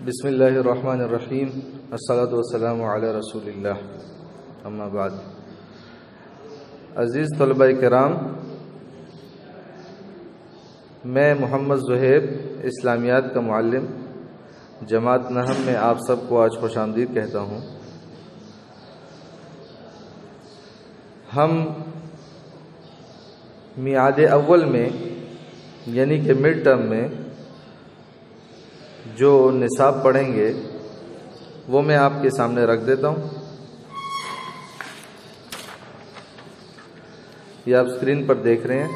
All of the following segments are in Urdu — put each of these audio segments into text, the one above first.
بسم اللہ الرحمن الرحیم الصلاۃ والسلام علی رسول اللہ اما بعد۔ عزیز طلبہ کرام، میں محمد زہیب اسلامیات کا معلم جماعت نہم میں آپ سب کو آج خوش آمدید کہتا ہوں۔ ہم میعاد اول میں یعنی کہ مڈ ٹرم میں جو نصاب پڑھیں گے وہ میں آپ کے سامنے رکھ دیتا ہوں۔ یہ آپ اسکرین پر دیکھ رہے ہیں،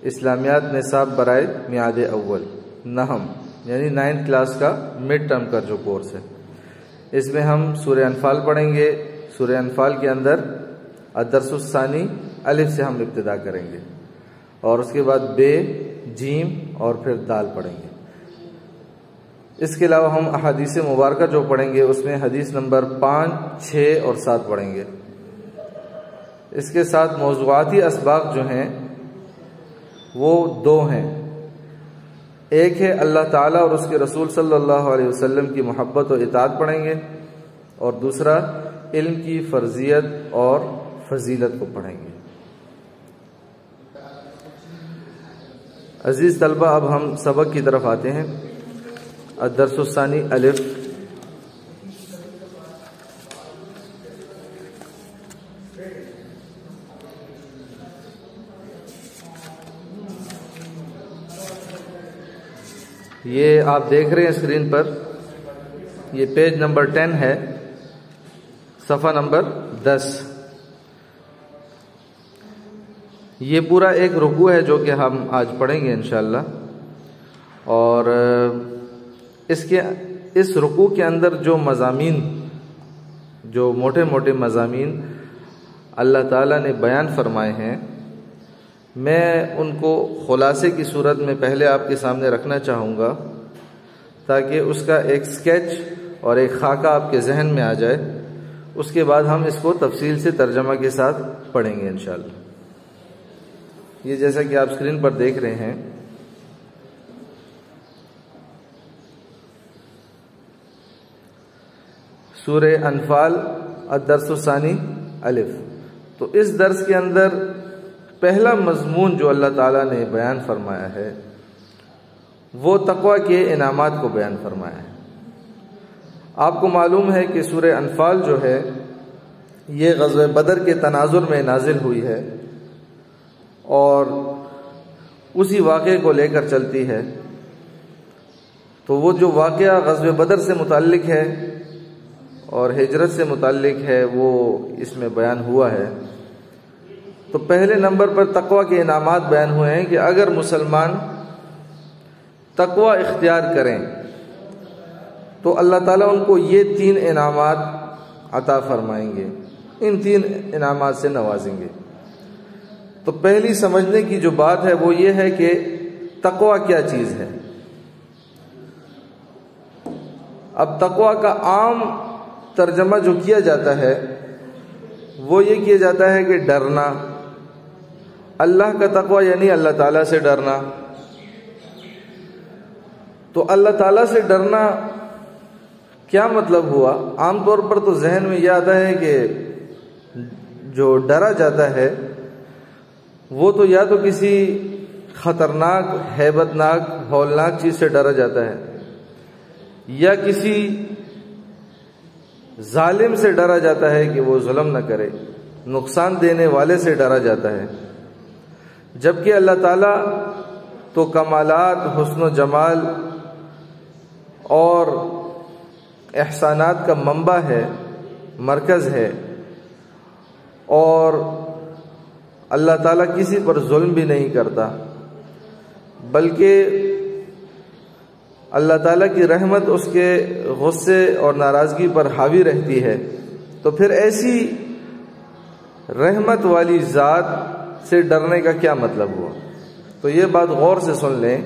اسلامیات نصاب برائے میعاد اول نہم یعنی 9th کلاس کا مڈ ٹرم کا جو کورس ہے، اس میں ہم سورہ انفال پڑھیں گے۔ سورہ انفال کے اندر الدرس الثانی الف سے ہم ابتدا کریں گے اور اس کے بعد بے، جیم اور پھر دال پڑھیں گے۔ اس کے علاوہ ہم احادیث مبارکہ جو پڑھیں گے اس میں حدیث نمبر 5، 6 اور 7 پڑھیں گے۔ اس کے ساتھ موضوعاتی اسباق جو ہیں وہ 2 ہیں، ایک ہے اللہ تعالیٰ اور اس کے رسول صلی اللہ علیہ وسلم کی محبت و اطاعت پڑھیں گے، اور دوسرا علم کی فرضیت اور فضیلت کو پڑھیں گے۔ عزیز طلبہ، اب ہم سبق کی طرف آتے ہیں۔ الدرس الثانی الف۔ یہ آپ دیکھ رہے ہیں اسکرین پر، یہ پیج نمبر 10 ہے، صفحہ نمبر 10۔ یہ پورا ایک رکوع ہے جو کہ ہم آج پڑھیں گے انشاءاللہ، اور اس رکوع کے اندر جو مضامین، جو موٹے موٹے مضامین اللہ تعالیٰ نے بیان فرمائے ہیں، میں ان کو خلاصے کی صورت میں پہلے آپ کے سامنے رکھنا چاہوں گا تاکہ اس کا ایک سکیچ اور ایک خاکہ آپ کے ذہن میں آ جائے۔ اس کے بعد ہم اس کو تفصیل سے ترجمہ کے ساتھ پڑھیں گے انشاءاللہ۔ یہ جیسا کہ آپ اسکرین پر دیکھ رہے ہیں، سورہ انفال الدرس الثانی الف۔ تو اس درس کے اندر پہلا مضمون جو اللہ تعالیٰ نے بیان فرمایا ہے وہ تقوی کے انعامات کو بیان فرمایا ہے۔ آپ کو معلوم ہے کہ سورہ انفال جو ہے یہ غزوہ بدر کے تناظر میں نازل ہوئی ہے اور اسی واقعے کو لے کر چلتی ہے۔ تو وہ جو واقعہ غزوہ بدر سے متعلق ہے اور ہجرت سے متعلق ہے وہ اس میں بیان ہوا ہے۔ تو پہلے نمبر پر تقوی کے انعامات بیان ہوئے ہیں کہ اگر مسلمان تقوی اختیار کریں تو اللہ تعالیٰ ان کو یہ 3 انعامات عطا فرمائیں گے، ان 3 انعامات سے نوازیں گے۔ تو پہلی سمجھنے کی جو بات ہے وہ یہ ہے کہ تقوی کیا چیز ہے۔ اب تقوی کا عام ترجمہ جو کیا جاتا ہے وہ یہ کیا جاتا ہے کہ ڈرنا۔ اللہ کا تقوی یعنی اللہ تعالیٰ سے ڈرنا۔ تو اللہ تعالیٰ سے ڈرنا کیا مطلب ہوا؟ عام طور پر تو ذہن میں یہ آتا ہے کہ جو ڈرا جاتا ہے وہ تو یا تو کسی خطرناک، ہیبت ناک، ہولناک چیز سے ڈرا جاتا ہے، یا کسی ظالم سے ڈرا جاتا ہے کہ وہ ظلم نہ کرے، نقصان دینے والے سے ڈرا جاتا ہے۔ جبکہ اللہ تعالیٰ تو کمالات، حسن و جمال اور احسانات کا منبع ہے، مرکز ہے، اور اللہ تعالیٰ کسی پر ظلم بھی نہیں کرتا، بلکہ اللہ تعالیٰ کی رحمت اس کے غصے اور ناراضگی پر حاوی رہتی ہے۔ تو پھر ایسی رحمت والی ذات سے ڈرنے کا کیا مطلب ہوا؟ تو یہ بات غور سے سن لیں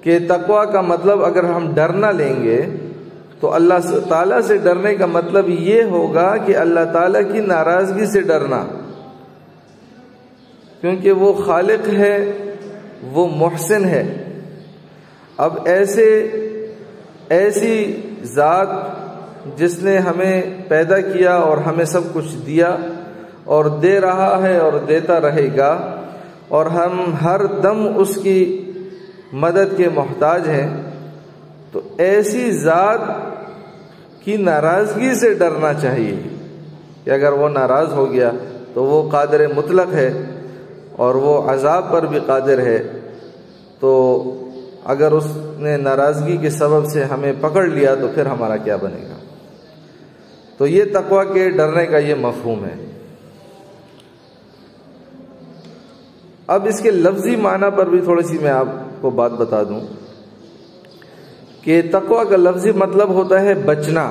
کہ تقوی کا مطلب اگر ہم ڈرنا لیں گے تو اللہ تعالیٰ سے ڈرنے کا مطلب یہ ہوگا کہ اللہ تعالیٰ کی ناراضگی سے ڈرنا، کیونکہ وہ خالق ہے، وہ محسن ہے، اب ایسی ذات جس نے ہمیں پیدا کیا اور ہمیں سب کچھ دیا اور دے رہا ہے اور دیتا رہے گا، اور ہم ہر دم اس کی مدد کے محتاج ہیں، تو ایسی ذات کی ناراضگی سے ڈرنا چاہیے کہ اگر وہ ناراض ہو گیا تو وہ قادر مطلق ہے اور وہ عذاب پر بھی قادر ہے، تو اگر اس نے ناراضگی کے سبب سے ہمیں پکڑ لیا تو پھر ہمارا کیا بنے گا۔ تو یہ تقویٰ کے ڈرنے کا یہ مفہوم ہے۔ اب اس کے لفظی معنی پر بھی تھوڑی سی میں آپ کو بات بتا دوں کہ تقویٰ کا لفظی مطلب ہوتا ہے بچنا،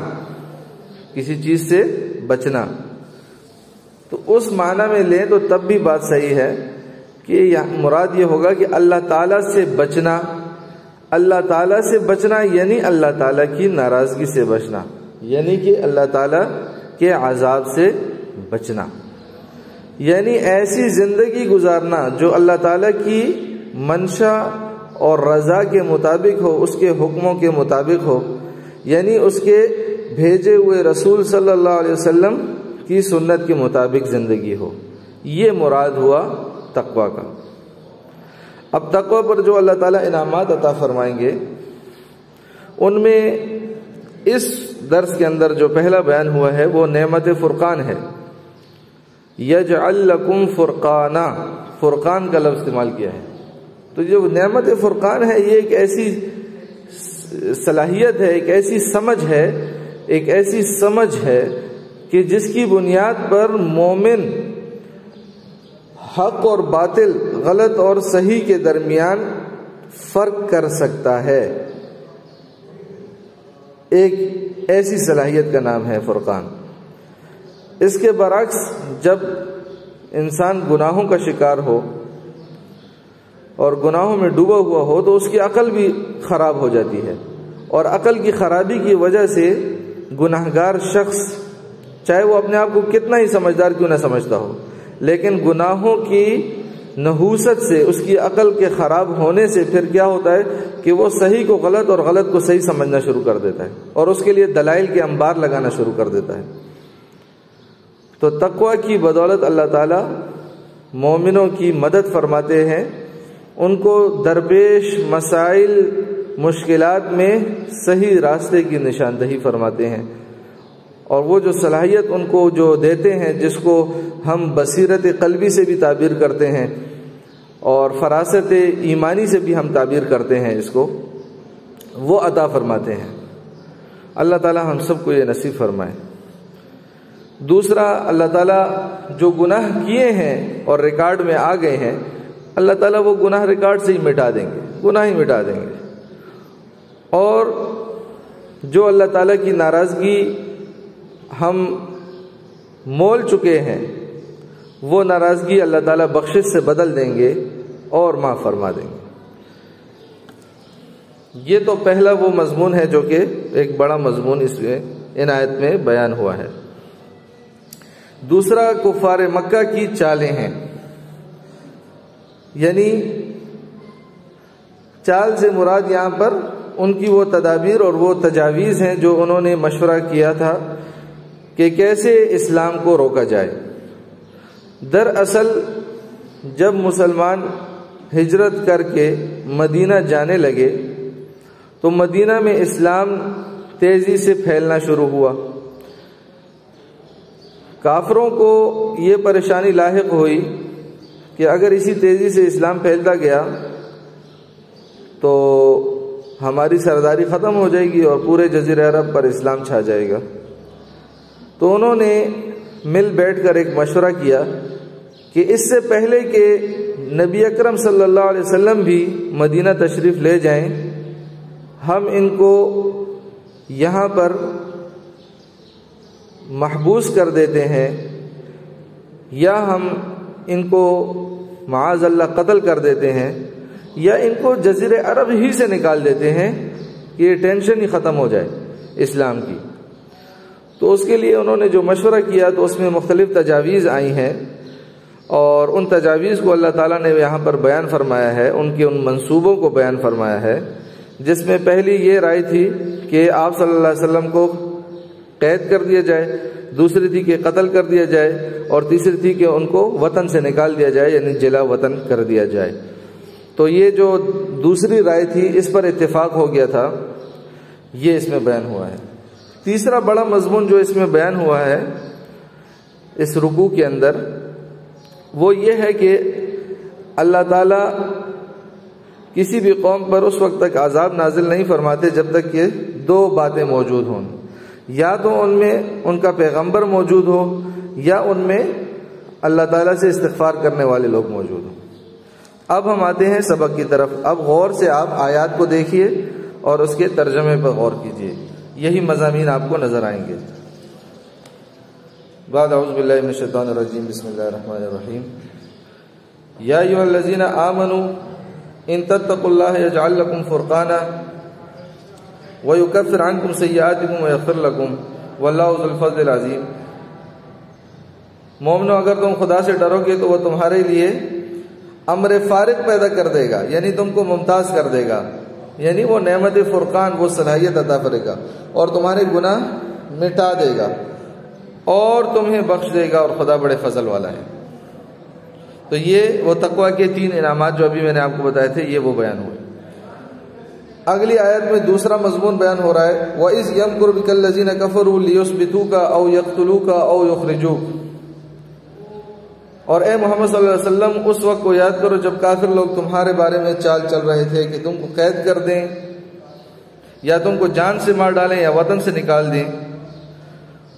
کسی چیز سے بچنا۔ تو اس معنی میں لیں تو تب بھی بات صحیح ہے کہ مراد یہ ہوگا کہ اللہ تعالیٰ سے بچنا، اللہ تعالیٰ سے بچنا یعنی اللہ تعالیٰ کی ناراضگی سے بچنا، یعنی کہ اللہ تعالیٰ کے عذاب سے بچنا، یعنی ایسی زندگی گزارنا جو اللہ تعالیٰ کی منشا اور رضا کے مطابق ہو، اس کے حکموں کے مطابق ہو، یعنی اس کے بھیجے ہوئے رسول صلی اللہ علیہ وسلم کی سنت کے مطابق زندگی ہو۔ یہ مراد ہوا تقویٰ کا۔ اب تقویٰ پر جو اللہ تعالیٰ انعامات عطا فرمائیں گے، ان میں اس درس کے اندر جو پہلا بیان ہوا ہے وہ نعمت فرقان ہے۔ یجعل لکم فرقانا، فرقان کا لفظ استعمال کیا ہے۔ تو جو نعمت فرقان ہے یہ ایک ایسی صلاحیت ہے، ایک ایسی سمجھ ہے کہ جس کی بنیاد پر مومن حق اور باطل، غلط اور صحیح کے درمیان فرق کر سکتا ہے۔ ایک ایسی صلاحیت کا نام ہے فرقان۔ اس کے برعکس جب انسان گناہوں کا شکار ہو اور گناہوں میں ڈوبا ہوا ہو تو اس کی عقل بھی خراب ہو جاتی ہے، اور عقل کی خرابی کی وجہ سے گناہگار شخص چاہے وہ اپنے آپ کو کتنا ہی سمجھدار کیوں نہ سمجھتا ہو، لیکن گناہوں کی نحوست سے، اس کی عقل کے خراب ہونے سے پھر کیا ہوتا ہے کہ وہ صحیح کو غلط اور غلط کو صحیح سمجھنا شروع کر دیتا ہے، اور اس کے لیے دلائل کے انبار لگانا شروع کر دیتا ہے۔ تو تقویٰ کی بدولت اللہ تعالیٰ مومنوں کی مدد فرماتے ہیں، ان کو درپیش مسائل، مشکلات میں صحیح راستے کی نشاندہی فرماتے ہیں، اور وہ جو صلاحیت ان کو جو دیتے ہیں، جس کو ہم بصیرت قلبی سے بھی تعبیر کرتے ہیں اور فراست ایمانی سے بھی ہم تعبیر کرتے ہیں، اس کو وہ عطا فرماتے ہیں۔ اللہ تعالیٰ ہم سب کو یہ نصیب فرمائے۔ دوسرا، اللہ تعالیٰ جو گناہ کیے ہیں اور ریکارڈ میں آ گئے ہیں، اللہ تعالیٰ وہ گناہ ریکارڈ سے ہی مٹا دیں گے، گناہ ہی مٹا دیں گے، اور جو اللہ تعالیٰ کی ناراضگی ہم مول چکے ہیں وہ ناراضگی اللہ تعالیٰ بخشش سے بدل دیں گے اور معاف فرما دیں گے۔ یہ تو پہلا وہ مضمون ہے جو کہ ایک بڑا مضمون اس میں ان آیت میں بیان ہوا ہے۔ دوسرا، کفار مکہ کی چالیں ہیں، یعنی چال سے مراد یہاں پر ان کی وہ تدابیر اور وہ تجاویز ہیں جو انہوں نے مشورہ کیا تھا کہ کیسے اسلام کو روکا جائے۔ دراصل جب مسلمان ہجرت کر کے مدینہ جانے لگے تو مدینہ میں اسلام تیزی سے پھیلنا شروع ہوا۔ کافروں کو یہ پریشانی لاحق ہوئی کہ اگر اسی تیزی سے اسلام پھیلتا گیا تو ہماری سرداری ختم ہو جائے گی اور پورے جزیرہ عرب پر اسلام چھا جائے گا۔ تو انہوں نے مل بیٹھ کر ایک مشورہ کیا کہ اس سے پہلے کہ نبی اکرم صلی اللہ علیہ وسلم بھی مدینہ تشریف لے جائیں، ہم ان کو یہاں پر محبوس کر دیتے ہیں، یا ہم ان کو معاذ اللہ قتل کر دیتے ہیں، یا ان کو جزیرہ عرب ہی سے نکال دیتے ہیں کہ یہ ٹینشن ہی ختم ہو جائے اسلام کی۔ تو اس کے لیے انہوں نے جو مشورہ کیا تو اس میں مختلف تجاویز آئی ہیں، اور ان تجاویز کو اللہ تعالیٰ نے یہاں پر بیان فرمایا ہے، ان کے ان منصوبوں کو بیان فرمایا ہے جس میں پہلی یہ رائے تھی کہ آپ صلی اللہ علیہ وسلم کو قید کر دیا جائے، دوسری تھی کہ قتل کر دیا جائے، اور تیسری تھی کہ ان کو وطن سے نکال دیا جائے، یعنی جلا وطن کر دیا جائے۔ تو یہ جو دوسری رائے تھی اس پر اتفاق ہو گیا تھا، یہ اس میں بیان ہوا ہے۔ تیسرا بڑا مضمون جو اس میں بیان ہوا ہے اس رکوع کے اندر، وہ یہ ہے کہ اللہ تعالیٰ کسی بھی قوم پر اس وقت تک عذاب نازل نہیں فرماتے جب تک کہ دو باتیں موجود ہوں، یا تو ان میں ان کا پیغمبر موجود ہو، یا ان میں اللہ تعالیٰ سے استغفار کرنے والے لوگ موجود ہوں۔ اب ہم آتے ہیں سبق کی طرف۔ اب غور سے آپ آیات کو دیکھیے اور اس کے ترجمے پر غور کیجیے، یہی مضامین آپ کو نظر آئیں گے۔ بعد اعوذ باللہ من الشیطان الرجیم، بسم اللہ الرحمن الرحیم۔ یا ایھا الذین آمنوا ان تتقوا اللہ یجعل لکم فرقانا ویکفر عنکم سیئاتکم ویغفر لکم واللہ ذو الفضل العظیم۔ مومنو، اگر تم خدا سے ڈرو گے تو وہ تمہارے لیے امر فارق پیدا کر دے گا، یعنی تم کو ممتاز کر دے گا، یعنی وہ نعمت فرقان، وہ صلاحیت عطا کرے گا، اور تمہارے گناہ مٹا دے گا اور تمہیں بخش دے گا، اور خدا بڑے فضل والا ہے۔ تو یہ وہ تقوی کے 3 انعامات جو ابھی میں نے آپ کو بتائے تھے، یہ وہ بیان ہوئے۔ اگلی آیت میں دوسرا مضمون بیان ہو رہا ہے، وَإِذْ يَمْكُرُ بِكَ الَّذِينَ كَفَرُوا لِيُثْبِتُوكَ أَوْ يَقْتُلُوكَ أَوْ يُخْرِجُوكَ۔ اور اے محمد صلی اللہ علیہ وسلم، اس وقت کو یاد کرو جب کافر لوگ تمہارے بارے میں چال چل رہے تھے کہ تم کو قید کر دیں، یا تم کو جان سے مار ڈالیں، یا وطن سے نکال دیں۔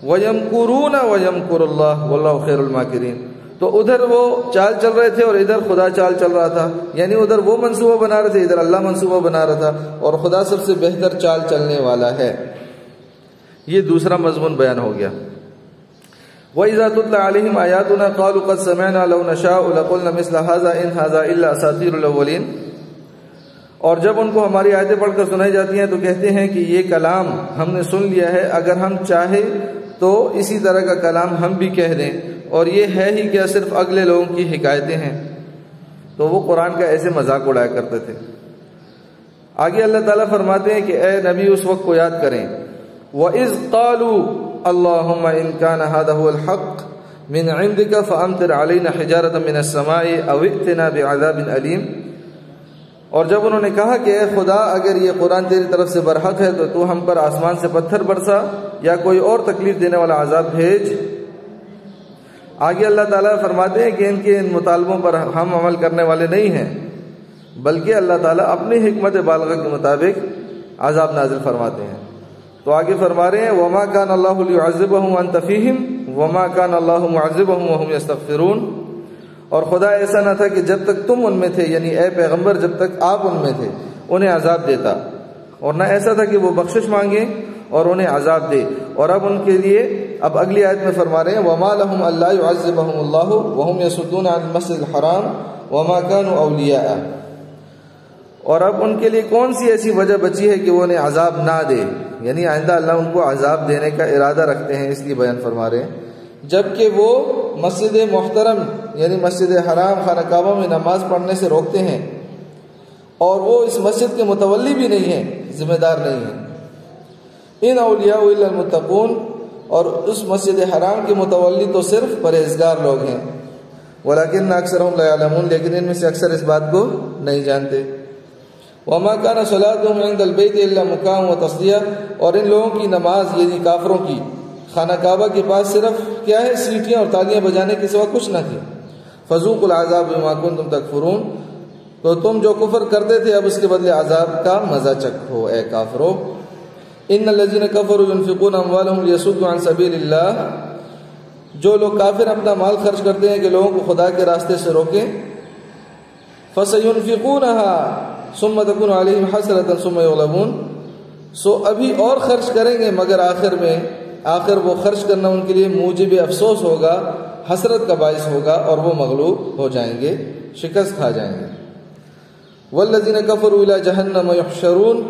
وَيَمْكُرُونَ وَيَمْكُرُ اللَّهُ وَاللَّهُ خَيْرُ الْمَاكِرِينَ۔ تو ادھر وہ چال چل رہے تھے اور ادھر خدا چال چل رہا تھا، یعنی ادھر وہ منصوبہ بنا رہے تھے، ادھر اللہ منصوبہ بنا رہا تھا، اور خدا سب سے بہتر چال چلنے والا ہے۔ یہ دوسرا مضمون بیان ہو گیا۔ وَإِذَا تُتْلَى عَلَيْهِمْ آيَاتُنَا قَالُوا قَدْ سَمِعْنَا لَوْ نَشَاءُ لَقُلْنَا مِثْلَ هَذَا إِنْ هَذَا إِلَّا أَسَاطِيرُ الْأَوَّلِينَ۔ اور جب ان کو ہماری آیتیں پڑھ کر سنائی جاتی ہیں تو کہتے ہیں کہ یہ کلام ہم نے سن لیا ہے، اگر ہم چاہیں تو اسی طرح کا کلام ہم بھی کہہ دیں، اور یہ ہے ہی کیا، صرف اگلے لوگوں کی حکایتیں ہیں۔ تو وہ قرآن کا ایسے مذاق اڑایا کرتے تھے۔ آگے اللہ تعالیٰ فرماتے ہیں کہ اے نبی اس وقت کو یاد کریں، وَإِذْ قَالُوا اللهم إن كان هذا هو الحق من عندك فأمطر علينا حجارة من السماء أو ائتنا بعذاب أليم۔ اور جب انہوں نے کہا کہ اے خدا، اگر یہ قرآن تیری طرف سے برحق ہے تو تو ہم پر آسمان سے پتھر برسا یا کوئی اور تکلیف دینے والا عذاب بھیج۔ آگے اللہ تعالیٰ فرماتے ہیں کہ ان کے ان مطالبوں پر ہم عمل کرنے والے نہیں ہیں، بلکہ اللہ تعالیٰ اپنی حکمت بالغہ کے مطابق عذاب نازل فرماتے ہیں۔ تو آگے فرما رہے ہیں وَمَا كَانَ اللَّهُ لِيُعَذِّبَهُمْ وَأَنْتَ فِيهِمْ وَمَا كَانَ اللَّهُ مُعَذِّبَهُمْ وَهُمْ يَسْتَغْفِرُونَ۔ اور خدا ایسا نہ تھا کہ جب تک تم ان میں تھے، یعنی اے پیغمبر جب تک آپ ان میں تھے، انہیں عذاب دیتا، اور نہ ایسا تھا کہ وہ بخشش مانگیں اور انہیں عذاب دے۔ اور اب ان کے لیے اب اگلی آیت میں فرما رہے ہیں وَمَا لَهُمْ أَلَّا يُعَذِّبَهُمُ اللَّهُ وَهُمْ يَصُدُّونَ عَنِ الْمَسْجِدِ الْحَرَامِ وَمَا كَانُوا أَوْلِيَاءَهُ۔ اور اب ان کے لیے کون سی ایسی وجہ بچی ہے کہ وہ انہیں عذاب نہ دے، یعنی آئندہ اللہ ان کو عذاب دینے کا ارادہ رکھتے ہیں، اس لیے بیان فرما رہے ہیں جبکہ وہ مسجد محترم یعنی مسجد حرام خانہ کعبہ میں نماز پڑھنے سے روکتے ہیں، اور وہ اس مسجد کے متولی بھی نہیں ہیں، ذمہ دار نہیں ہیں۔ ان اولیاء الا المتقون، اور اس مسجد حرام کے متولی تو صرف پرہیزگار لوگ ہیں، ولکن اکثرهم لا يعلمون، لیکن ان میں سے اکثر اس بات کو نہیں جانتے۔ وما كان صلاتهم عند البيت الا مكاء وتصدية، اور ان لوگوں کی نماز یعنی کافروں کی خانہ کعبہ کے پاس صرف کیا ہے، سیٹیاں اور تالیاں بجانے کے سوا کچھ نہ تھی۔ فذوقوا العذاب بما كنتم تكفرون، تو تم جو کفر کرتے تھے اب اس کے بدلے عذاب کا مزہ چکھو اے کافرو۔ ان الذين كفروا ينفقون اموالهم ليصدوا عن سبيل الله، جو لوگ کافر اپنا مال خرچ کرتے ہیں کہ لوگوں کو خدا کے راستے سے روکیں، فسينفقونها ثم تكون عليهم حسرة ثم يغلبون، سو ابھی اور خرچ کریں گے مگر آخر وہ خرچ کرنا ان کے لیے موجب افسوس ہوگا، حسرت کا باعث ہوگا، اور وہ مغلوب ہو جائیں گے، شکست کھا جائیں گے۔ والذین کفروا الی جہنم یحشرون،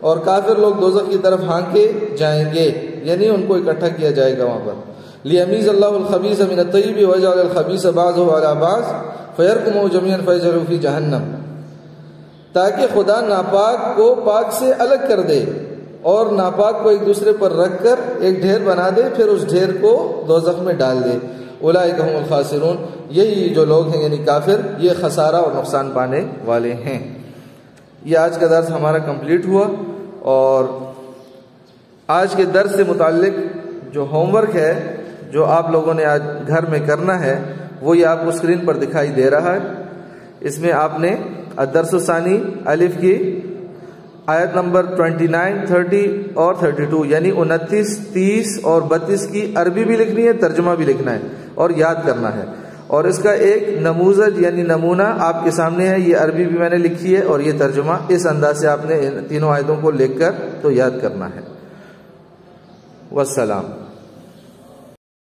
اور کافر لوگ دوزخ کی طرف ہانکے جائیں گے، یعنی ان کو اکٹھا کیا جائے گا وہاں پر۔ لیمیز اللہ الخبیث من الطیب ویجعل الخبیث بعضه علی بعض فیرکمه جميعا فیجعلوا فی جہنم، تاکہ خدا ناپاک کو پاک سے الگ کر دے اور ناپاک کو ایک دوسرے پر رکھ کر ایک ڈھیر بنا دے، پھر اس ڈھیر کو دوزخ میں ڈال دے۔ اولئک هم الخاسرون، یہی جو لوگ ہیں یعنی کافر، یہ خسارہ اور نقصان پانے والے ہیں۔ یہ آج کا درس ہمارا کمپلیٹ ہوا، اور آج کے درس سے متعلق جو ہوم ورک ہے جو آپ لوگوں نے آج گھر میں کرنا ہے وہ یہ آپ کو اسکرین پر دکھائی دے رہا ہے۔ اس میں آپ نے الدرس الثانی الف کی آیت نمبر 29، 30 اور 32 یعنی 29، 30 اور 32 کی عربی بھی لکھنی ہے، ترجمہ بھی لکھنا ہے اور یاد کرنا ہے، اور اس کا ایک نموذج یعنی نمونہ آپ کے سامنے ہے۔ یہ عربی بھی میں نے لکھی ہے اور یہ ترجمہ، اس انداز سے آپ نے ان تینوں آیتوں کو لکھ کر تو یاد کرنا ہے۔ والسلام۔